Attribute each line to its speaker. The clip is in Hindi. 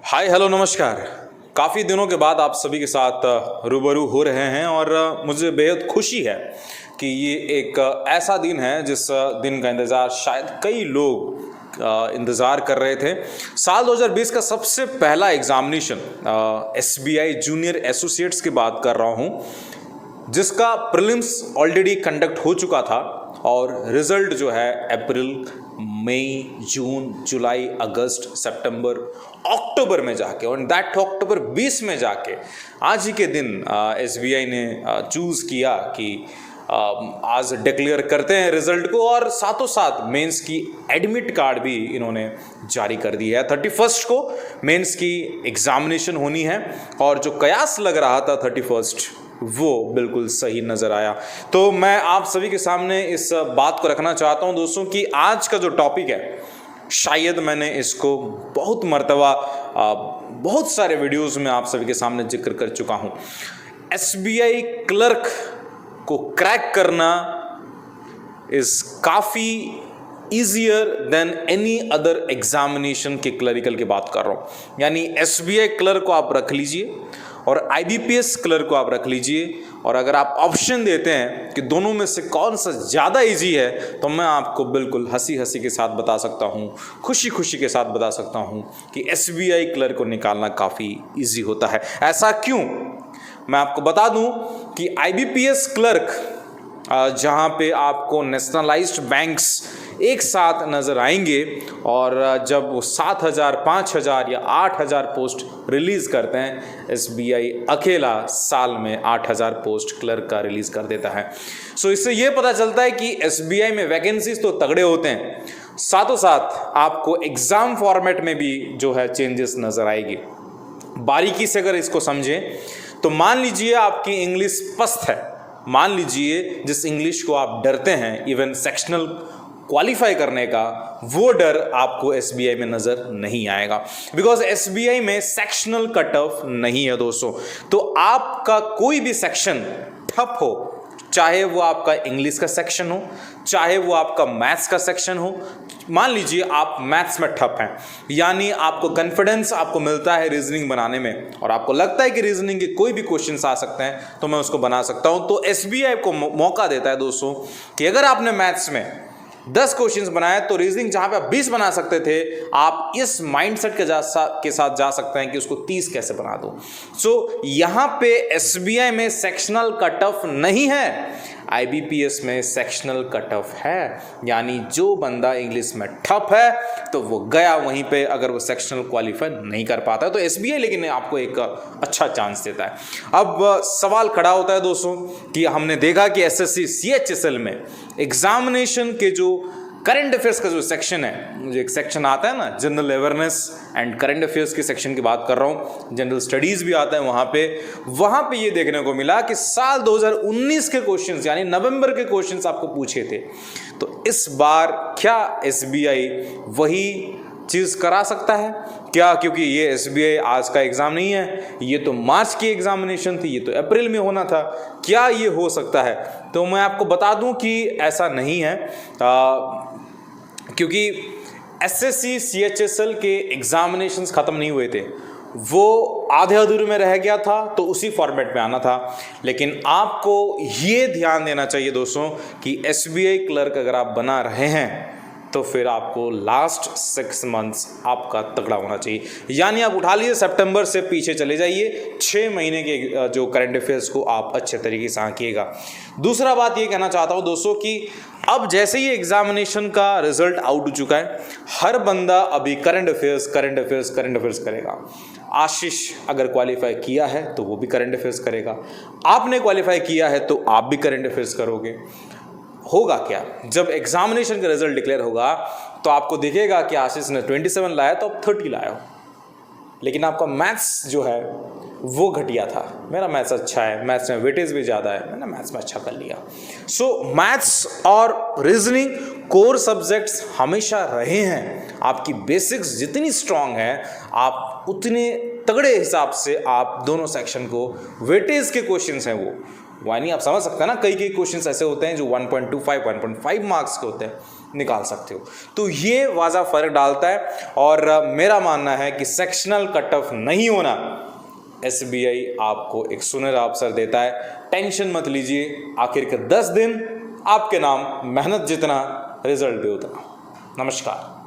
Speaker 1: हाय हेलो नमस्कार। काफ़ी दिनों के बाद आप सभी के साथ रूबरू हो रहे हैं और मुझे बेहद खुशी है कि ये एक ऐसा दिन है जिस दिन का इंतज़ार शायद कई लोग इंतज़ार कर रहे थे। साल 2020 का सबसे पहला एग्ज़ामिनेशन एसबीआई जूनियर एसोसिएट्स की बात कर रहा हूँ, जिसका प्रीलिम्स ऑलरेडी कंडक्ट हो चुका था और रिज़ल्ट जो है अप्रैल, मई, जून, जुलाई, अगस्त, सितंबर, अक्टूबर में जाके और दैट अक्टूबर 20 में जाके आज ही के दिन एसबीआई ने चूज़ किया कि आज डिक्लेयर करते हैं रिजल्ट को और साथों साथ मेंस की एडमिट कार्ड भी इन्होंने जारी कर दी है। 31 को मेंस की एग्जामिनेशन होनी है और जो कयास लग रहा था 31 वो बिल्कुल सही नज़र आया। तो मैं आप सभी के सामने इस बात को रखना चाहता हूं दोस्तों कि आज का जो टॉपिक है, शायद मैंने इसको बहुत मर्तबा बहुत सारे वीडियोस में आप सभी के सामने जिक्र कर चुका हूं। एसबीआई क्लर्क को क्रैक करना इज़ काफ़ी easier than any other examination के क्लरिकल की बात कर रहा हूँ। यानी एसबीआई क्लर्क को आप रख लीजिए और आईबीपीएस क्लर्क को आप रख लीजिए, और अगर आप ऑप्शन देते हैं कि दोनों में से कौन सा ज़्यादा इजी है, तो मैं आपको बिल्कुल हंसी हंसी के साथ बता सकता हूँ, खुशी खुशी के साथ बता सकता हूँ कि एसबीआई क्लर्क को निकालना काफ़ी इजी होता है। ऐसा क्यों? मैं आपको बता दूं कि आईबीपीएस क्लर्क जहां पे आपको नेशनलाइज्ड बैंक्स एक साथ नज़र आएंगे और जब वो 7,000, 5,000 या 8,000 पोस्ट रिलीज़ करते हैं, एसबीआई अकेला साल में 8,000 पोस्ट क्लर्क का रिलीज़ कर देता है। सो इससे ये पता चलता है कि एसबीआई में वैकेंसीज तो तगड़े होते हैं, साथों साथ आपको एग्ज़ाम फॉर्मेट में भी जो है चेंजेस नज़र आएगी। बारीकी से अगर इसको समझें तो मान लीजिए आपकी इंग्लिश पस्त है, मान लीजिए जिस इंग्लिश को आप डरते हैं इवन सेक्शनल क्वालिफाई करने का, वो डर आपको एसबीआई में नज़र नहीं आएगा, बिकॉज एसबीआई में सेक्शनल कट ऑफ नहीं है दोस्तों। तो आपका कोई भी सेक्शन ठप हो, चाहे वो आपका इंग्लिश का सेक्शन हो, चाहे वो आपका मैथ्स का सेक्शन हो। मान लीजिए आप मैथ्स में ठप हैं, यानी आपको कॉन्फिडेंस आपको मिलता है रीजनिंग बनाने में और आपको लगता है कि रीजनिंग के कोई भी क्वेश्चंस आ सकते हैं तो मैं उसको बना सकता हूं, तो एसबीआई को मौका देता है दोस्तों कि अगर आपने मैथ्स में 10 क्वेश्चंस बनाए तो रीजनिंग जहां पे आप 20 बना सकते थे, आप इस माइंडसेट के साथ जा सकते हैं कि उसको 30 कैसे बना दो। सो यहां पे एसबीआई में सेक्शनल कट ऑफ नहीं है, आईबीपीएस में सेक्शनल कट ऑफ है। यानी जो बंदा इंग्लिश में ठप है तो वो गया वहीं पे, अगर वो सेक्शनल क्वालिफाई नहीं कर पाता है तो एसबीआई लेकिन आपको एक अच्छा चांस देता है। अब सवाल खड़ा होता है दोस्तों कि हमने देखा कि एसएससी सीएचएसएल में एग्जामिनेशन के जो करंट अफेयर्स का जो सेक्शन है, जो एक सेक्शन आता है ना, general awareness and current affairs के सेक्शन की बात कर रहा हूँ, जनरल स्टडीज़ भी आता है वहाँ पे ये देखने को मिला कि साल 2019 के क्वेश्चंस यानी नवंबर के क्वेश्चंस आपको पूछे थे। तो इस बार क्या एसबीआई वही चीज़ करा सकता है क्या? क्योंकि ये एसबीआई आज का एग्ज़ाम नहीं है, ये तो मार्च की एग्जामिनेशन थी, ये तो अप्रैल में होना था। क्या ये हो सकता है? तो मैं आपको बता दूं कि ऐसा नहीं है, क्योंकि एसएससी सीएचएसएल के एग्जामिनेशंस ख़त्म नहीं हुए थे, वो आधे अधूरे में रह गया था, तो उसी फॉर्मेट में आना था। लेकिन आपको ये ध्यान देना चाहिए दोस्तों कि एसबीआई क्लर्क अगर आप बना रहे हैं तो फिर आपको लास्ट 6 मंथ्स आपका तगड़ा होना चाहिए। यानी आप उठा लीजिए, सितंबर से पीछे चले जाइए, 6 महीने के जो करंट अफेयर्स को आप अच्छे तरीके से आंकिएगा। दूसरा बात ये कहना चाहता हूँ दोस्तों कि अब जैसे ही एग्जामिनेशन का रिजल्ट आउट हो चुका है, हर बंदा अभी करंट अफेयर्स करेगा। आशीष अगर क्वालिफाई किया है तो वो भी करंट अफेयर्स करेगा, आपने क्वालिफाई किया है तो आप भी करंट अफेयर्स करोगे। होगा क्या, जब एग्जामिनेशन का रिजल्ट डिक्लेयर होगा तो आपको दिखेगा कि आशीष ने 27 लाया तो आप 30 लाया हो, लेकिन आपका मैथ्स जो है वो घटिया था। मेरा मैथ्स अच्छा है, मैथ्स में वेटेज भी ज़्यादा है, मैंने मैथ्स में अच्छा कर लिया। सो मैथ्स और रीजनिंग कोर सब्जेक्ट्स हमेशा रहे हैं। आपकी बेसिक्स जितनी स्ट्रांग है, आप उतने तगड़े हिसाब से आप दोनों सेक्शन को, वेटेज के क्वेश्चंस हैं वो यानी आप समझ सकते हैं ना, कई क्वेश्चंस ऐसे होते हैं जो 1.25 1.5 मार्क्स के होते हैं, निकाल सकते हो। तो ये वाज़ा फ़र्क डालता है और मेरा मानना है कि सेक्शनल कट ऑफ नहीं होना SBI आपको एक सुनहरा अवसर देता है। टेंशन मत लीजिए, आखिर के 10 दिन आपके नाम, मेहनत जितना रिजल्ट भी उतना। नमस्कार।